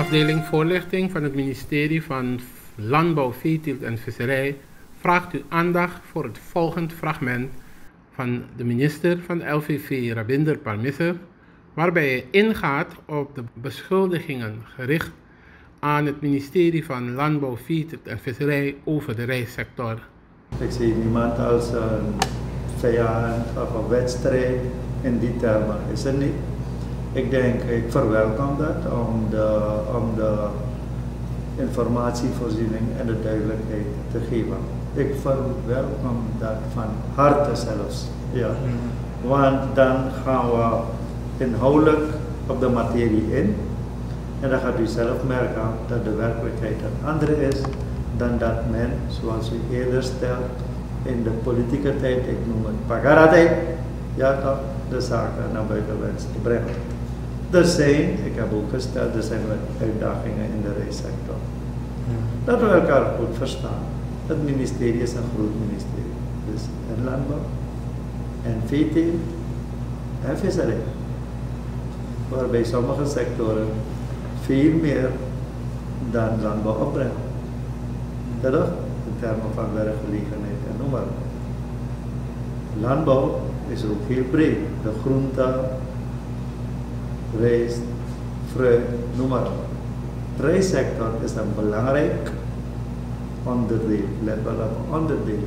afdeling voorlichting van het ministerie van Landbouw, Veeteelt en Visserij vraagt uw aandacht voor het volgende fragment van de minister van LVV, Rabinder Parmisser, waarbij hij ingaat op de beschuldigingen gericht aan het ministerie van Landbouw, Veeteelt en Visserij over de rijstsector. Ik zie niemand als een vijand of een wedstrijd in die termen, is het niet. Ik denk, ik verwelkom dat om de informatievoorziening en de duidelijkheid te geven. Ik verwelkom dat van harte zelfs. Ja. Want dan gaan we inhoudelijk op de materie in en dan gaat u zelf merken dat de werkelijkheid een andere is dan dat men, zoals u eerder stelt, in de politieke tijd, ik noem het Pagara-tijd, ja toch, de zaken naar buiten wenst te brengen. Ik heb ook gesteld, er zijn uitdagingen in de rijstsector. Dat we elkaar goed verstaan. Het ministerie is een groot ministerie. Dus en landbouw, en veeteelt, en visserij. Waarbij sommige sectoren veel meer dan landbouw opbrengen. Ja toch? In termen van werkgelegenheid en noem maar. Landbouw is ook heel breed. De groenten, rijst, fruit, noem maar op. De rijstsector is een belangrijk onderdeel, let wel op, onderdeel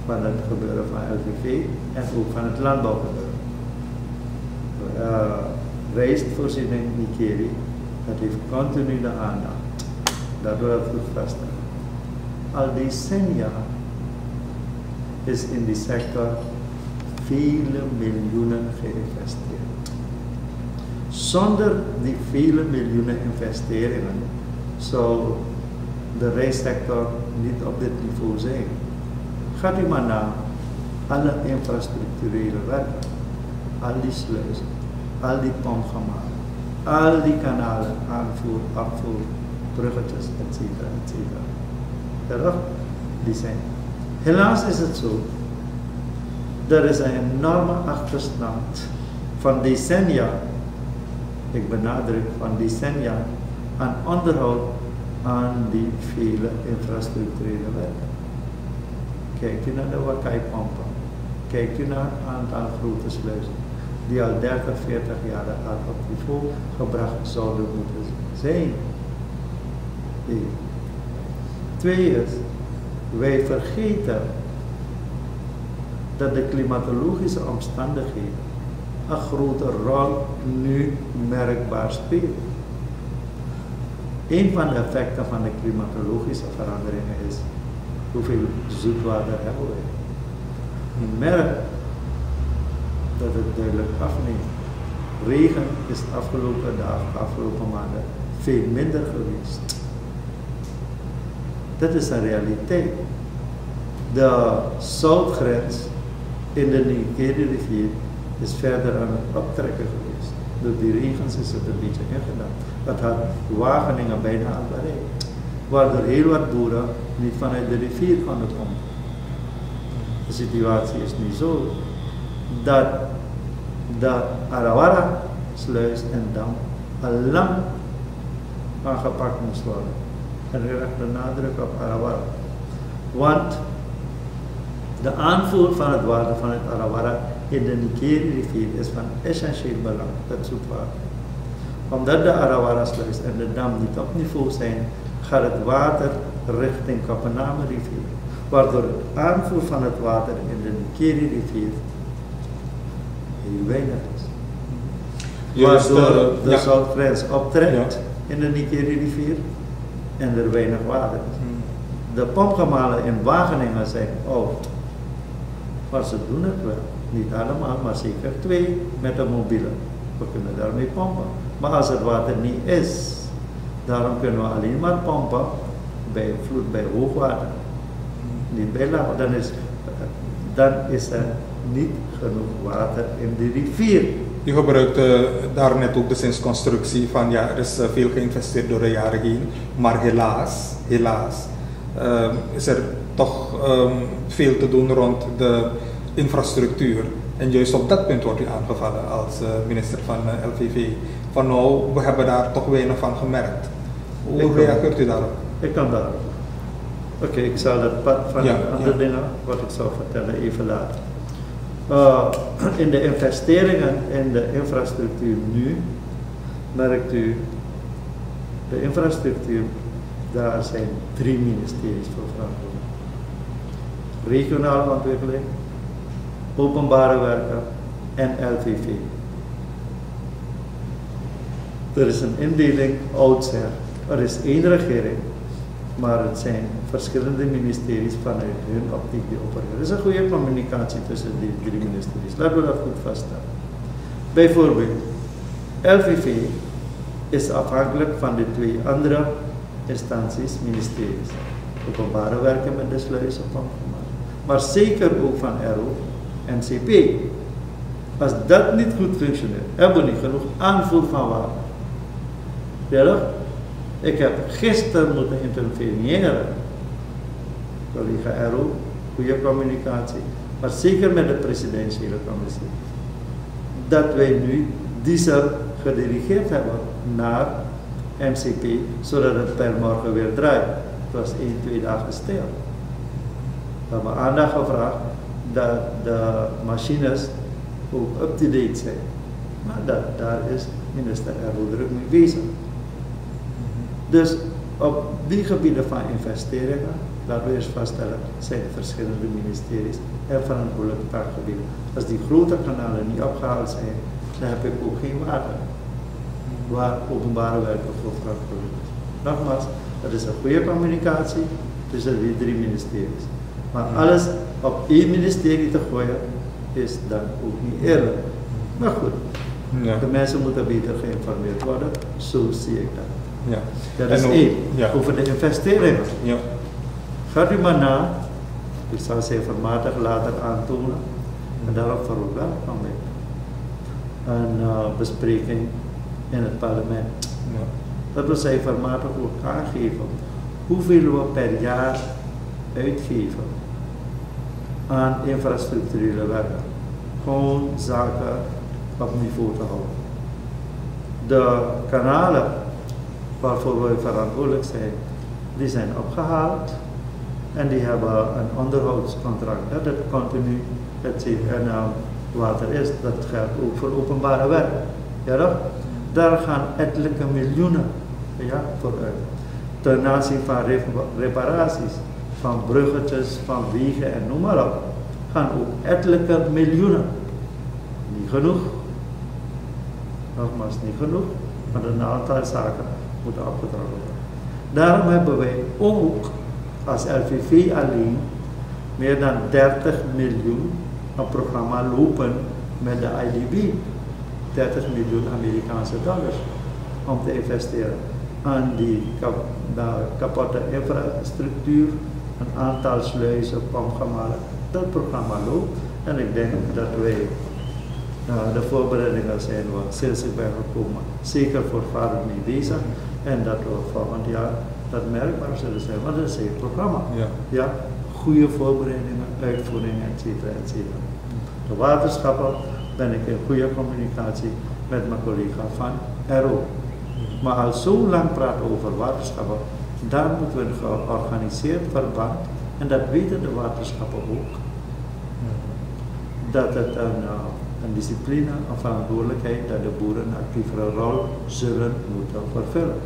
van het gebeuren van LVV en ook van het landbouwgebeuren. Rijstvoorziening Nikeri, dat heeft continu de aandacht. Dat wil ik goed vaststellen. Al decennia is in die sector vele miljoenen geïnvesteerd. Zonder die vele miljoenen investeringen zou de rijstsector niet op dit niveau zijn. Gaat u maar naar alle infrastructurele werken, al die sluizen, al die pompgemalen, al die kanalen, aanvoer, afvoer, bruggetjes, etc. Die zijn. Helaas is het zo, er is een enorme achterstand van decennia, ik benadruk van decennia, aan onderhoud aan die vele infrastructurele werken. Kijkt u naar de wakijpompen, kijkt u naar het aantal grote sluizen, die al 30, 40 jaar op niveau gebracht zouden moeten zijn. 1. 2 is, wij vergeten dat de klimatologische omstandigheden een grote rol nu merkbaar spelen. Een van de effecten van de klimatologische veranderingen is hoeveel zoetwater hebben wij. Je merkt dat het duidelijk afneemt. Regen is de afgelopen dagen, de afgelopen maanden veel minder geweest. Dat is een realiteit. De zoutgrens in de Nikeri-rivier is verder aan het optrekken geweest. Door die regens is het een beetje ingedaan. Dat had Wageningen bijna al bereikt. Waardoor heel wat boeren niet vanuit de rivier konden komen. De situatie is nu zo dat de Arawara-sluis en dam al lang aangepakt moest worden. En er ligt de nadruk op Arawara. Want de aanvoer van het water van het Arawara in de Nikeri-rivier is van essentieel belang, dat zoetwater. Omdat de Arawara-sluis en de dam niet op niveau zijn, gaat het water richting Kappename-rivier, waardoor het aanvoer van het water in de Nikeri-rivier heel weinig is. Waardoor de zoutgrens optrekt in de Nikeri-rivier en er weinig water is. De pompgemalen in Wageningen zijn oud, maar ze doen het wel. Niet allemaal, maar zeker 2 met een mobiele. We kunnen daarmee pompen. Maar als het water niet is, daarom kunnen we alleen maar pompen bij vloed, bij hoogwater. Niet bij laag. Dan is er niet genoeg water in de rivier. U gebruikte daarnet ook de zinsconstructie van ja, er is veel geïnvesteerd door de jaren heen, maar helaas is er toch veel te doen rond de infrastructuur. En juist op dat punt wordt u aangevallen als minister van LVV. Van nou, we hebben daar toch weinig van gemerkt. Hoe reageert u daarop? Ik kan daarop. Oké, ik zal dat pad van andere dingen, wat ik zou vertellen, even laten. In de investeringen in de infrastructuur nu, merkt u, de infrastructuur, daar zijn 3 ministeries voor verantwoordelijk. Regionale ontwikkeling, openbare werken en LVV. Er is een indeling oudsher. Er is 1 regering, maar het zijn verschillende ministeries vanuit hun optiek die opereren. Er is een goede communicatie tussen die 3 ministeries. Laten we dat goed vaststellen. Bijvoorbeeld, LVV is afhankelijk van de 2 andere instanties, ministeries. Openbare werken met de sluizenpomp, maar zeker ook van RO en CP. Als dat niet goed functioneert, hebben we niet genoeg aanvoer van water. Ja, ik heb gisteren moeten interveneren. Collega RO, goede communicatie, maar zeker met de presidentiële commissie. Dat wij nu diesel gedirigeerd hebben naar MCP, zodat het per morgen weer draait. Het was 1-2 dagen stil. We hebben aandacht gevraagd dat de machines ook up-to-date zijn. Maar daar is minister RO druk mee bezig. Dus op die gebieden van investeringen, laten we eerst vaststellen, zijn er verschillende ministeries en verantwoordelijke taakgebieden. Als die grote kanalen niet opgehaald zijn, dan heb ik ook geen water waar openbare werken voor verantwoordelijk is. Nogmaals, dat is een goede communicatie tussen die 3 ministeries. Maar alles op 1 ministerie te gooien is dan ook niet eerlijk. Maar goed, de mensen moeten beter geïnformeerd worden, zo zie ik dat. Ja. Dat is 1. Over de investeringen. Ja. Gaat u maar na, ik zal ze informatisch later aantonen, en daarop verwelkom ik een bespreking in het parlement. Ja. Dat we ze informatisch ook aangeven hoeveel we per jaar uitgeven aan infrastructurele werken. Gewoon zaken op niveau te houden. De kanalen waarvoor wij verantwoordelijk zijn, die zijn opgehaald en die hebben een onderhoudscontract. Dat het continu water is. Dat geldt ook voor openbare werken. Ja, daar gaan ettelijke miljoenen vooruit. Ten aanzien van reparaties, van bruggetjes, van wegen en noem maar op, gaan ook ettelijke miljoenen. Niet genoeg. Nogmaals niet genoeg, maar een aantal zaken moeten opgetrokken worden. Daarom hebben wij ook als LVV alleen meer dan 30 miljoen een programma lopen met de IDB. 30 miljoen Amerikaanse dollars om te investeren aan die kapotte infrastructuur, een aantal sluizen, pompgemalen. Dat programma loopt en ik denk dat wij de voorbereidingen zijn we sinds ik ben gekomen zeker voortvarend mee bezig en dat we volgend jaar dat merkbaar zullen zijn, want dat is een programma. Ja, goede voorbereidingen, uitvoeringen, etc. De waterschappen ben ik in goede communicatie met mijn collega van RO. Maar als zo lang praten over waterschappen, dan moeten we een georganiseerd verband, en dat weten de waterschappen ook, dat het een discipline, een verantwoordelijkheid, dat de boeren een actievere rol zullen moeten vervullen.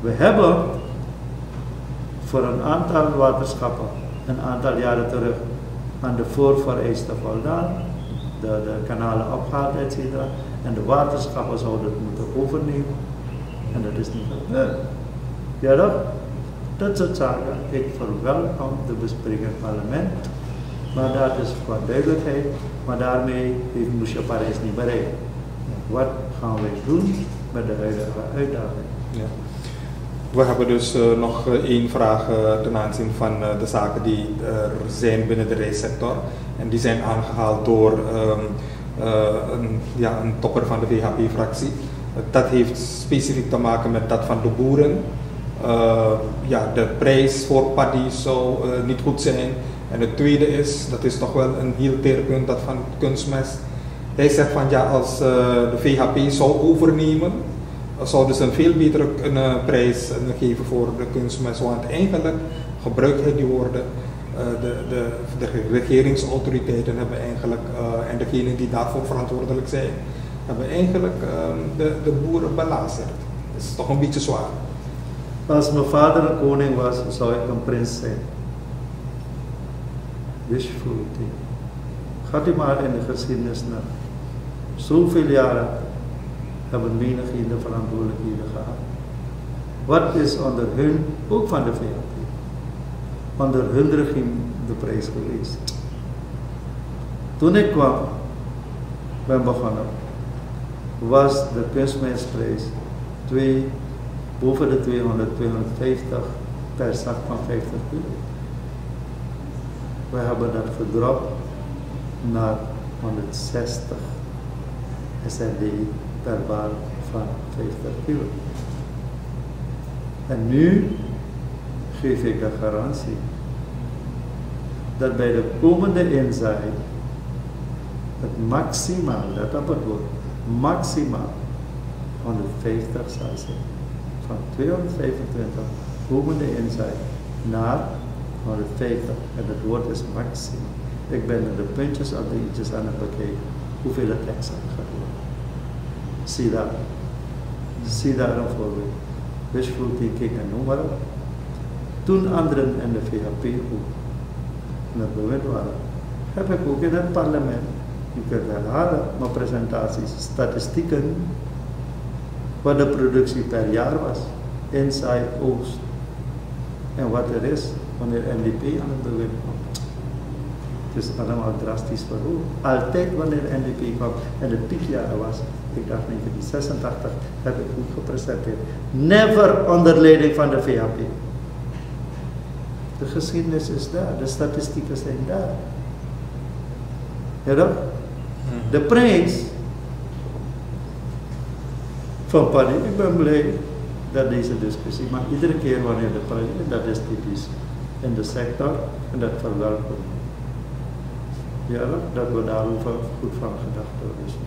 We hebben voor een aantal waterschappen een aantal jaren terug aan de voorvereisten voldaan, de kanalen opgehaald, etc. En de waterschappen zouden het moeten overnemen. En dat is niet gebeurd. Ja, dat soort zaken. Ik verwelkom de bespreking in het parlement. Maar dat is voor duidelijkheid. Maar daarmee moest je Parijs niet bereiken. Wat gaan wij doen met de huidige uitdaging? Ja. We hebben dus nog 1 vraag ten aanzien van de zaken die er zijn binnen de reissector. En die zijn aangehaald door een topper van de VHP-fractie. Dat heeft specifiek te maken met dat van de boeren. De prijs voor paddy zou niet goed zijn. En het tweede is, dat is toch wel een heel teerpunt, dat van kunstmest. Hij zegt van als de VHP zou overnemen, zouden ze een veel betere prijs geven voor de kunstmest. Want eigenlijk gebruikt hij die woorden. De regeringsautoriteiten hebben eigenlijk, en degenen die daarvoor verantwoordelijk zijn, hebben eigenlijk de boeren belazerd. Dat is toch een beetje zwaar. Als mijn vader een koning was, zou ik een prins zijn. Wishful thinking. Gaat u maar in de geschiedenis naar. Zoveel jaren hebben menigheden verantwoordelijkheden gehad. Wat is onder hun, ook van de VLP, onder hun regime de prijs geweest? Toen ik kwam, ben begonnen, was de kunstmensprijs boven de 200, 250 per zak van 50 kilo. We hebben dat gedropt naar 160 SRD per bal van 50 kilo. En nu geef ik de garantie dat bij de komende inzaai het maximaal, let op het woord, maximaal 150 zal zijn. Van 225 komende inzaai naar 150. En het woord is maximaal. Ik ben de puntjes aan de ietsjes aan het bekijken hoeveel het exact gaat worden. Zie daar. Zie daar een voorbeeld. Wishful thinking en noem maar op. Toen anderen in de VHP ook in het bewind waren, heb ik ook in het parlement, je kunt herhalen, mijn presentaties, statistieken, wat de productie per jaar was, inside Oost. En wat er is wanneer NDP aan het bewind kwam. Het is allemaal drastisch verhoogd. Altijd wanneer NDP kwam en het piekjaren was, ik dacht 1986, heb ik goed gepresenteerd. Never onder leiding van de VHP. De geschiedenis is daar, de statistieken zijn daar. Ja toch? De prijs van paddy, ik ben blij dat deze discussie, maar iedere keer wanneer de prijs, dat is typisch in de sector en dat verwelkomen. Ja, dat we daarover goed van gedachten wisten.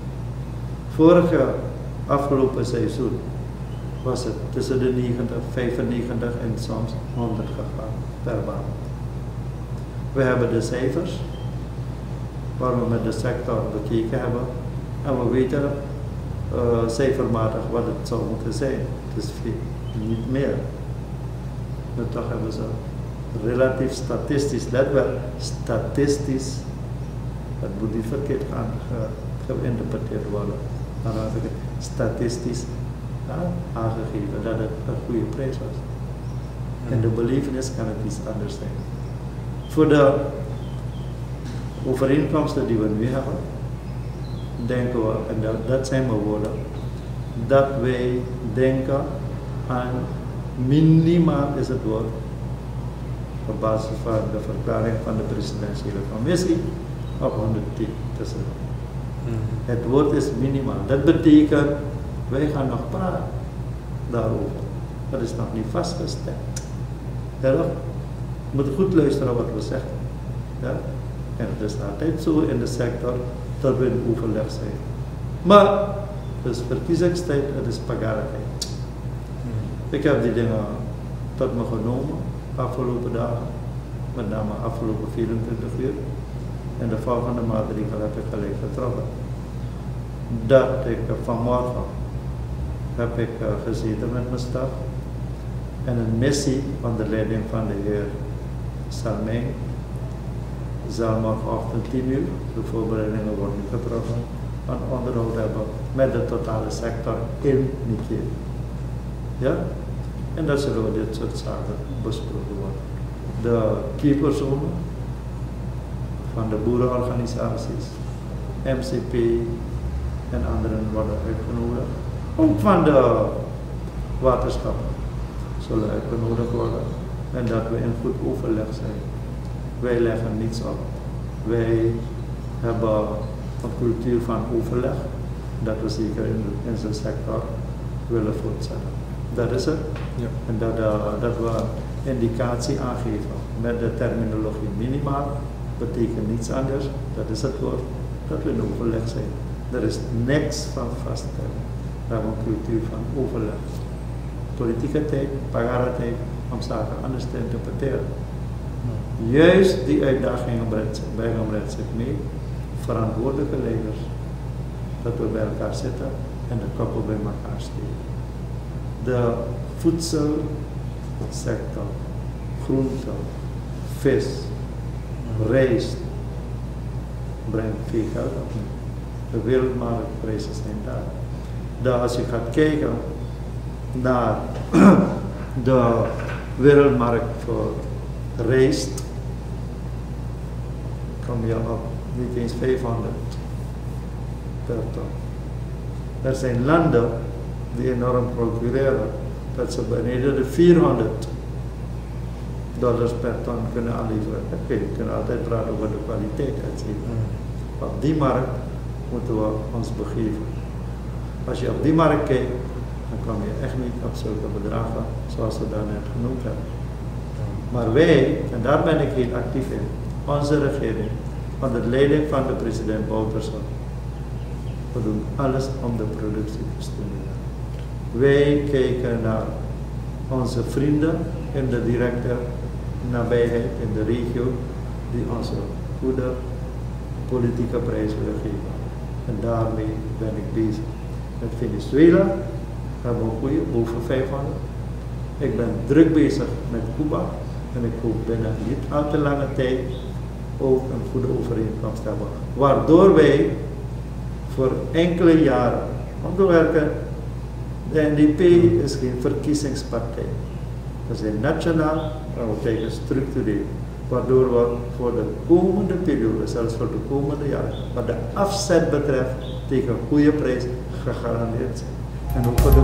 Vorige afgelopen seizoen was het tussen de 90, 95 en soms 100 gegaan per baan. We hebben de cijfers waar we met de sector bekeken hebben en we weten cijfermatig wat het zou moeten zijn. Het is niet meer. Maar toch hebben ze relatief statistisch, let wel, statistisch, het moet niet verkeerd gaan geïnterpreteerd worden, maar statistisch aangegeven dat het een goede prijs was. En de belevenis kan het iets anders zijn. Voor de overeenkomsten die we nu hebben, denken we, en dat zijn mijn woorden, dat wij denken aan minimaal is het woord, op basis van de verklaring van de presidentiële commissie, op 110 tussen. Het woord is minimaal. Dat betekent, wij gaan nog praten daarover. Dat is nog niet vastgesteld. Ja, we moeten goed luisteren wat we zeggen. Ja? En het is altijd zo in de sector dat we in overleg zijn. Maar het is verkiezingstijd, het is pagarijd. Ik heb die dingen tot me genomen afgelopen dagen, met name afgelopen 24 uur. En de volgende maatregel heb ik gelijk getroffen. Dat ik vanmorgen heb ik gezeten met mijn staf en een missie onder leiding van de heer Salmijn zal morgenochtend 10 uur, de voorbereidingen worden getroffen, een onderhoud hebben met de totale sector in Nigeria. Ja? En dat zullen we dit soort zaken besproken worden. De keypersonen van de boerenorganisaties, MCP en anderen worden uitgenodigd. Ook van de waterschappen zullen uitgenodigd worden en dat we in goed overleg zijn. Wij leggen niets op. Wij hebben een cultuur van overleg dat we zeker in zijn sector willen voortzetten. Dat is het. Ja. En dat we indicatie aangeven met de terminologie minimaal betekent niets anders, dat is het woord, dat we in overleg zijn. Er is niks van vaststellen. We hebben een cultuur van overleg. Politieke tijd, pagaratijd, om zaken anders te interpreteren. Juist die uitdagingen brengt zich mee, verantwoordelijke leiders, dat we bij elkaar zitten en de koppen bij elkaar steken. De voedselsector, groente, vis, rijst, brengt veel geld op. De wereldmarktprijzen zijn daar. Als je gaat kijken naar de wereldmarkt voor rijst, kom je op niet eens 500 per ton. Er zijn landen die enorm procureren, dat ze beneden de $400 per ton kunnen aanleveren. Oké, we kunnen altijd praten over de kwaliteit, etc. Op die markt moeten we ons begeven. Als je op die markt kijkt, dan kom je echt niet op zulke bedragen zoals we daarnet genoemd hebben. Maar wij, en daar ben ik heel actief in, onze regering, onder leiding van de president Bouterse, we doen alles om de productie te stimuleren. Wij kijken naar onze vrienden in de directe nabijheid in de regio, die ons een goede politieke prijs willen geven. En daarmee ben ik bezig. Met Venezuela hebben we een goede, boven 500. Ik ben druk bezig met Cuba en ik hoop binnen niet al te lange tijd ook een goede overeenkomst te hebben. Waardoor wij voor enkele jaren, om te werken, de NDP is geen verkiezingspartij. We zijn nationaal, maar we kijken structureel. Waardoor we voor de komende periode, zelfs voor de komende jaren, wat de afzet betreft, tegen een goede prijs gegarandeerd zijn. En ook voor de